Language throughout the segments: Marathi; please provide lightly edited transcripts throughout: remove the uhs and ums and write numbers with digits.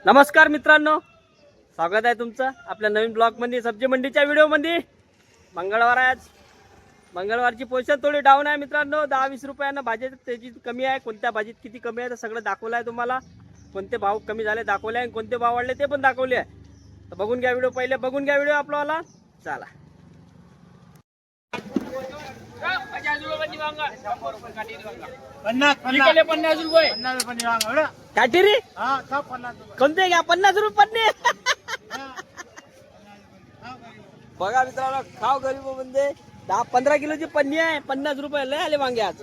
नमस्कार मित्रांनो, स्वागत आहे तुमचं आपल्या नवीन ब्लॉगमध्ये सब्जी मंडीच्या व्हिडिओमध्ये। मंगळवार आहे आज, मंगळवारची पोझिशन थोडी डाऊन आहे मित्रांनो। 10-20 रुपयांना भाजी तेजी कमी आहे। कोणत्या भाजीत किती कमी आहे ते सगळं दाखवलं आहे तुम्हाला। कोणते भाव कमी झाले दाखवले आहे, कोणते भाव वाढले ते पण दाखवले आहे। तर बघून घ्या व्हिडिओ, पहिले बघून घ्या व्हिडिओ आपलावाला। चला काटेरी कोणते घ्या 50 रुपये पन्ने। बघा मित्रांनो, खाव गरीब म्हणजे 10-15 किलोची पन्नी आहे। 50 रुपये लय आले वांगे आज।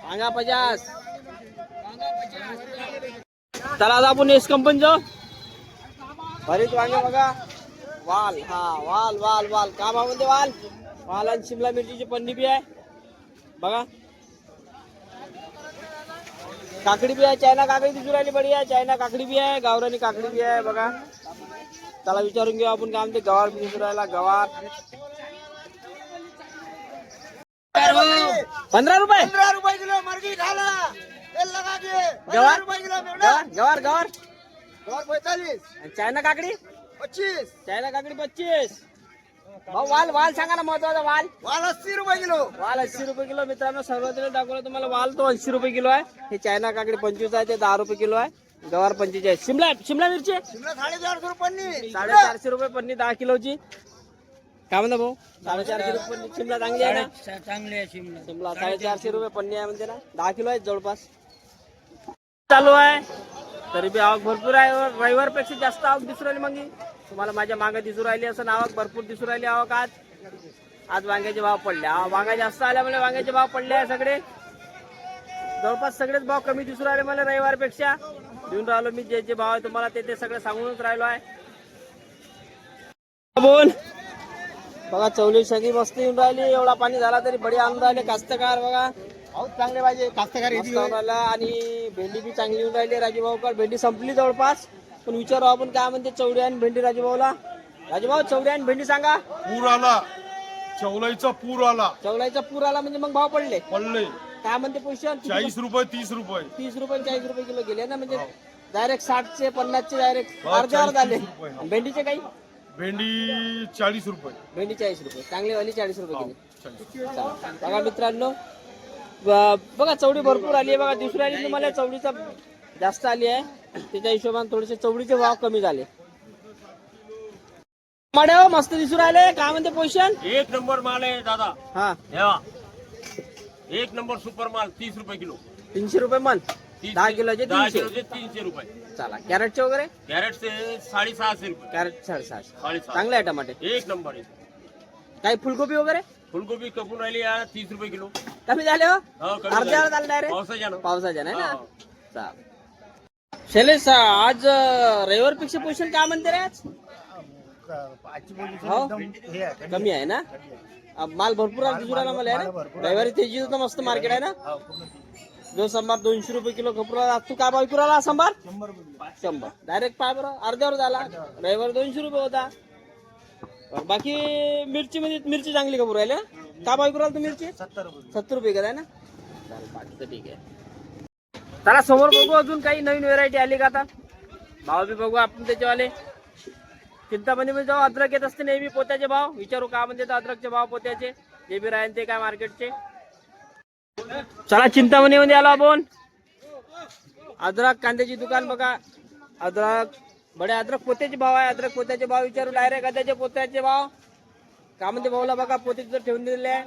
वांगा 50। चला आता आपण एस कंपनी जाऊ। भरीत वांगे बघा, वाल वाल वाल वाल का भाव म्हणते वाल। वाल आणि शिमला मिरचीची पन्नी बी आहे बघा। काकडी भी आहे, चायना काकडी दिसून राहिली बढिया। चायना काकडी भी आहे, गावरानी काकडी भी आहे बघा। चला विचारून घेऊ आपण काय म्हणते। गवार भी दिसून राहिला, गवार 15 रुपये 15 रुपए किलो मर्गी खाला तेल लगा के गवार 15 रुपए किलो गवार गवार गवार और 45 आणि चायना काकडी 25 चायना काकडी 25। भाऊ वाल वाल सांगा ना, महत्वाचा वाल। वाल 80 रुपए किलो वाल 80 रुपये किलो मित्रांनो। सर्वत्र दाखवलं तुम्हाला वाल तो 80 रुपये किलो आहे। हे चायना काकडी 25 आहे, ते 10 रुपये किलो आहे। गवार 45। शिमला शिमला मिरची शिमला 450 रुपए पन्नी 450 रुपये पन्नी 10 किलोची। काय म्हणता भाऊ? 450 रुपये पन्नी। शिमला चांगली आहे ना? चांगले आहे शिमला। शिमला 450 रुपये पन्नी आहे म्हणजे ना, 10 किलो आहे जवळपास। चालू आहे तरी बी आवक भरपूर आहे। रविवार पेक्षा जास्त आवक दिसून राहिली। मग तुम्हाला माझ्या मागे दिसून राहिली असं आवक भरपूर दिसून राहिली आवक। आज वांग्याचे भाव पडले, वांगा जास्त आल्यामुळे वांग्याचे भाव पडले आहे सगळे। जवळपास सगळेच भाव कमी दिसून राहिले मला रविवार पेक्षा। देऊन राहिलो मी जे जे भाव आहे तुम्हाला ते सगळं सांगूनच राहिलो आहे। बोल बघा, चवली सगळी मस्त येऊन राहिली। एवढा पाणी झाला तरी बढिया आणून राहिले कास्तकार बघा। बहुत चांगले पाहिजे कास्तकारी मस्त आणून राहिला। आणि भेंडी बी चांगली येऊन राहिली राजूभाऊकर। भेंडी संपली जवळपास, पण विचारू आपण काय म्हणते चवडी आणि भेंडी राजूभाऊला। राजूभाऊ चवडी आणि भेंडी सांगा। पूर आला, चवलाईचा पूर आला, चवलाईचा पूर आला म्हणजे मग भाव पडले पडले काय म्हणते पोझिशन? 40 रुपये 30 रुपये 30 रुपये 40 रुपये किलो गेले ना, म्हणजे डायरेक्ट 60 चे 50 चे डायरेक्ट अर्ध्यावर झाले। भेंडीचे काही भेंडी 40 रुपये भेंडी 40 रुपये चांगली वाली 40 रुपये गेली। 40. बघा मित्रांनो, बघा चवडी भरपूर आली आहे बघा। दुसरी आली तुम्हाला चवडीचा जास्त आली आहे, त्याच्या हिशोबाने थोडेसे चवडीचे भाव कमी झाले। माड्या मस्त दिसू राहिले काय म्हणते पोझिशन? एक नंबर माल आहे दादा। हा हेवा एक नंबर सुपर माल 30 रुपये किलो। 300 रुपये मन 10 किलोचे 10 300। किलोचे 300 रुपये। चला कॅरेटचे वगैरे कॅरेट से 650 रुपये। कॅरेट 650 650 चांगले आहे टमाटे। एक नंबर आहे। काही फुलगोबी वगैरे फुलगोबी कपून राहिली यार 30 रुपये किलो। कमी झाले हो, हो, कमी अर्ध्यावर झाले. झाले डायरेक्ट पावसाच्यानं. पावसाच्या नाही ना। हो. चाल शैलेश, आज रविवार पेक्षा पोझिशन काय म्हणते रे आज? हो कमी आहे ना, माल भरपूर दिसून राहिला मला आहे ना। रविवारी तेजी तर मस्त मार्केट आहे ना। जो संभार 200 रुपये किलो खपरा। तू काय भाव विकू राहिला संभार? 100 डायरेक्ट पाय बरं अर्ध्यावर झाला। रविवारी 200 रुपये होता। बाकी मिरची मध्ये मिरची चांगली खपू राहिली। काय भाव विकू राहिला तू मिरची? 70 रुपये का आहे ना। बाकी तर ठीक आहे। चला समोर बघू अजून काही नवीन व्हेरायटी आली का आता, भाव बी बघू आपण त्याच्यावाले। चिंतामणी मध्ये जाऊ, अद्रक येत असते नेहमी पोत्याचे भाव विचारू का म्हणजे अद्रकचे भाव पोत्याचे जे बी राहील ते काय मार्केटचे। चला चिंतामणी मध्ये आलो आपण। अद्रक कांद्याची दुकान बघा। अद्रक बडे अद्रक पोत्याचे भाव आहे। अद्रक पोत्याचे भाव विचारू डायरेक्ट अद्याचे पोत्याचे भाव का म्हणते भाऊला बघा। पोत्याचे ठेवून दिलेले आहे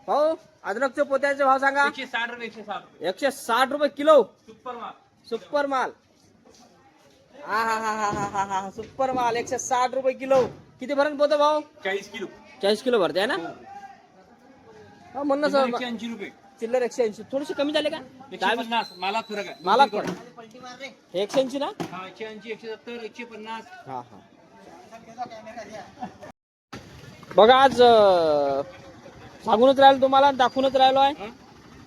भाऊ। अद्रकचे पोत्याचे भाव सांगा। 160 रुपये 160 160 रुपये किलो सुपर माल। सुपर माल। हा हा हा हा हा हा सुपर माल 160 रुपये किलो। किती भरण पोतं भाऊ? 40 किलो 40 किलो भरते आहे ना। हा म्हणणं सर 180 रुपये चिल्लर 180 थोडेसे कमी झाले का? 150 मला फरक आहे। मला पण हे 180 ना। हा 180 170 150। हा हा बघा, आज सांगूनच राहिलो तुम्हाला, दाखवूनच राहिलो आहे।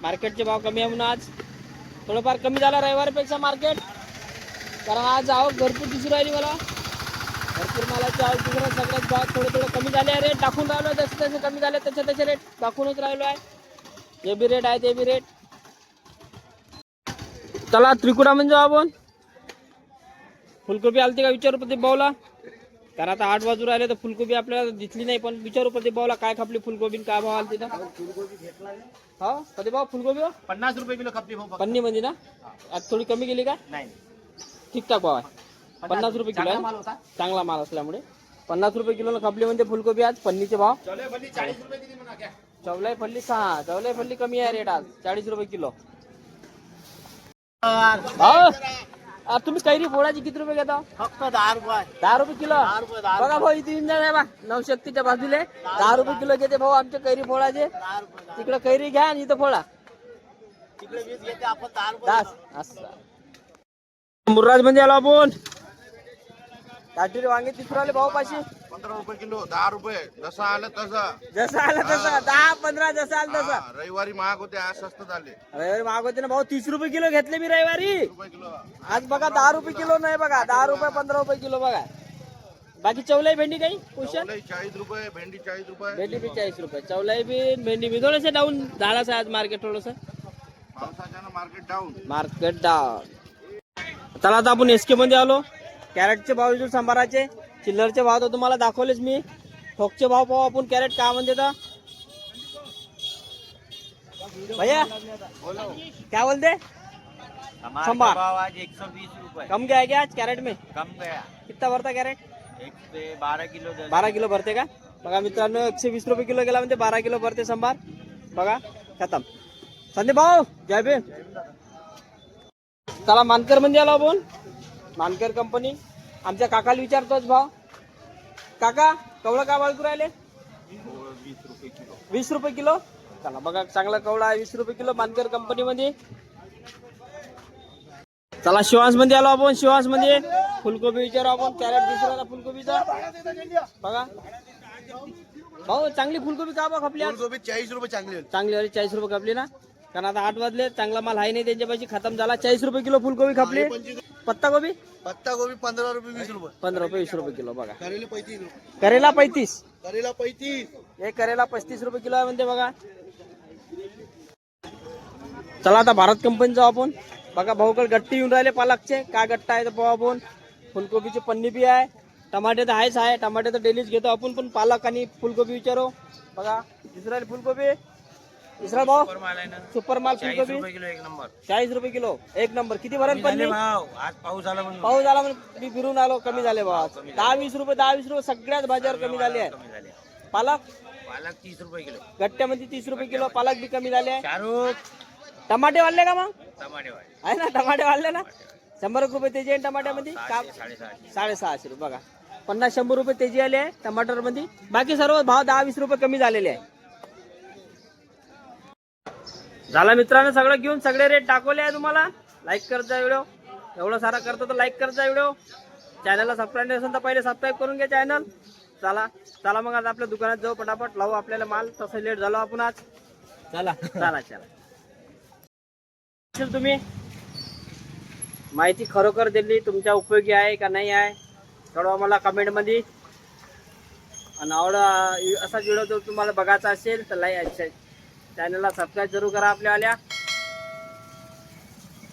मार्केटचे भाव कमी आहे म्हणून आज थोडंफार कमी झाला रविवारपेक्षा मार्केट। कारण आज आवक भरपूर दिसून राहिली मला। भरपूर मालाची आवक दिसून राहिली। सगळ्यात भाव थोडे कमी झाले आहे। रेट दाखवून राहिलो जसे जसे कमी झाले तसे रेट दाखवूनच राहिलो आहे। जे बी रेट आहे ते बी रेट। चला त्रिकुटा म्हणजे आपण फुलकोबी आलती का विचारू प्रदीप भाऊला, कारण आता 8 वाजून राहिले तर फुलकोबी आपल्याला दिसली नाही, पण विचारू प्रदीप भाऊला काय खपली फुलकोबी आणि काय भाव आलती ना. हा प्रदीप भाऊ फुलकोबी 50 रुपये किलो खपली भाऊ. पन्नी मध्ये ना, आज थोडी कमी गेली का? नाही ठीकठाक भाव आहे. 50 रुपये किलो चांगला माल आहे. होता. चांगला माल असल्यामुळे 50 रुपये किलो खपली म्हणजे फुलकोबी आज. पन्नीचे भाव 40 रुपये दिली म्हणा घ्या. चवलाई फल्ली 6, चवलाई फल्ली कमी आहे रेट आज 40 रुपये किलो. तुम्ही कैरी फोडाची किती रुपये घेता? फक्त 10 रुपये. 10 रुपये किलो. 10 रुपये, 10 बघा भाऊ इथे इंजन आहे बा नवशक्तीच्या बाजूले 10 रुपये किलो घेते भाऊ आमचे कैरी फोडाचे. 10 रुपये. तिकडे कैरी घ्या आणि इथं फोडा. तिकडे 20 घेते आपण 10 रुपये. 10 असं मुर्राज मध्ये आलो आपण. काटेरी वांगे 30 रुपये भाऊ पाशी. 15 रुपये किलो, 10 रुपये जसं आलं तसं. जसं आलं तसं 10 15 जसं आलं तसं. हा, रविवारी महाग होते, आज स्वस्त झाले. रविवारी महाग होते ना भाऊ. 30 रुपये किलो घेतले मी रविवारी. रुपये किलो. आज बघा 10 रुपये किलो नाही बघा, 10 रुपये 15 रुपये किलो बघा. बाकी चवलाई भेंडी काही पोषण चवलाई 40 रुपये, भेंडी 40 रुपये. भेंडी बी 40 रुपये, चवलाई बी भेंडी बी थोडंसं डाऊन झालं आज मार्केट थोडंसं. पावसाच्यानं मार्केट डाऊन. Market down. चला आता आपण एसके मध्ये आलो. कॅरेटचे भाव विचारू सांबाराचे, चिल्लरचे भाव तर तुम्हाला दाखवलेच मी. ठोकचे भाव पाहू आपण कॅरेट काय म्हणते तर. भैया क्या बोलते? संभार आज 120 रुपये कम क्या है क्या आज कैरेट में? कम गया. कितना भरता कैरेट? 12 किलो. 12 किलो भरते का? बघा मित्रांनो 120 रुपये किलो गेला म्हणजे 12 किलो भरते संभार. बघा खतम. संदीप भाऊ जय भीम. चला मानकर मध्ये आलो आपण. मानकर कंपनी. आमच्या काकाला विचारतोच भाव. काका कवळं का बाळकू राहिले? 20 रुपये किलो. चला बघा चांगला कवळा आहे 20 रुपये किलो मानकर कंपनी मध्ये. चला शिवांश मध्ये आलो आपण. शिवांश मध्ये फुलकोबी विचारू आपण. कॅरेट 20 रुपयाला फुलकोबीचा. बघा भाऊ चांगली फुलकोबी का बा खपली आज? फुलगोबी 40 रुपये चांगली. चांगली वाली 40 रुपये खपली ना, कारण आता 8 वाजले. चांगला माल आहे नाही त्यांच्यापाशी, खतम झाला. 40 रुपये किलो फुलकोबी खपली. पत्ता गोबी पत्ता गोबी 15 रुपये 20 रुपये. 15 रुपये 20 रुपये किलो. बघा करेले 35 रुपये. करेला 35. करेला 35. हे करेला 35 रुपये किलो आहे म्हणते बघा. चला आता भारत कंपनी जाऊ आपण. बघा भाऊकडे गट्टी येऊन राहिले पालकचे. काय गट्टा आहे तर पाहू आपण. फुलकोबीची पन्नी बी आहे. टमाटे तर आहेच आहे. टमाटे तर डेलीच घेतो आपण, पण पालक आणि फुलकोबी विचारू. बघा दुसरा फुलकोबी. दुसरा भाऊ सुपर माल फुलकोबी 40 रुपये किलो. एक नंबर. किती भरण पन्नी? आज पाऊस आला म्हणून पाऊस झाला म्हणून मी फिरून आलो. कमी झाले भाव 10-20 रुपये. 10-20 रुपये सगळ्याच भाज्यावर कमी झाले आहे. पालक 30 रुपये किलो. गट्ट्यामध्ये 30 रुपये किलो. पालक बी कमी झाले आहे. शाहरुख टमाटे वाढले का मग? टमाटे वाले आहे ना टमाटे वाढले ना. 100 रुपये तेजी आहे टमाट्यामध्ये. का 650. 650 रुपये. बघा 50-100 रुपये तेजी आले आहे टमाटर मध्ये. बाकी सर्व भाव 10-20 रुपये कमी झालेले आहे. झाला मित्रांनो सगळं घेऊन सगळे रेट दाखवले आहे तुम्हाला. लाईक करता व्हिडिओ. एवढं सारा करतो तर लाईक करता व्हिडिओ. चॅनलला सबस्क्राईब नसेल तर पहिले सबस्क्राईब करून घ्या चॅनल. चला चला मग आज आपल्या दुकानात जाऊ पटापट लावू आपल्याला माल. तसं लेट झालो आपण आज. चला चला चला. तुम्ही माहिती खरोखर दिली तुमच्या उपयोगी आहे का नाही आहे कळवा मला कमेंट मध्ये. आणि आवडा असाच व्हिडिओ जर तुम्हाला बघायचा असेल तर लाईक चॅनलला सबस्क्राईब जरूर करा आपल्यावाल्या.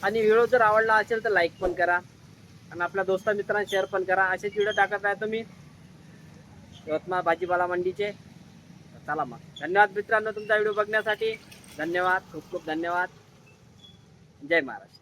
आणि व्हिडिओ जर आवडला असेल तर लाईक पण करा आणि आपल्या दोस्ता मित्रांना शेअर पण करा. असेच व्हिडिओ टाकत आहे तुम्ही यवतमाळ भाजीपाला मंडीचे. चला मग धन्यवाद मित्रांनो तुमचा व्हिडिओ बघण्यासाठी. धन्यवाद खूप खूप धन्यवाद. जय महाराज.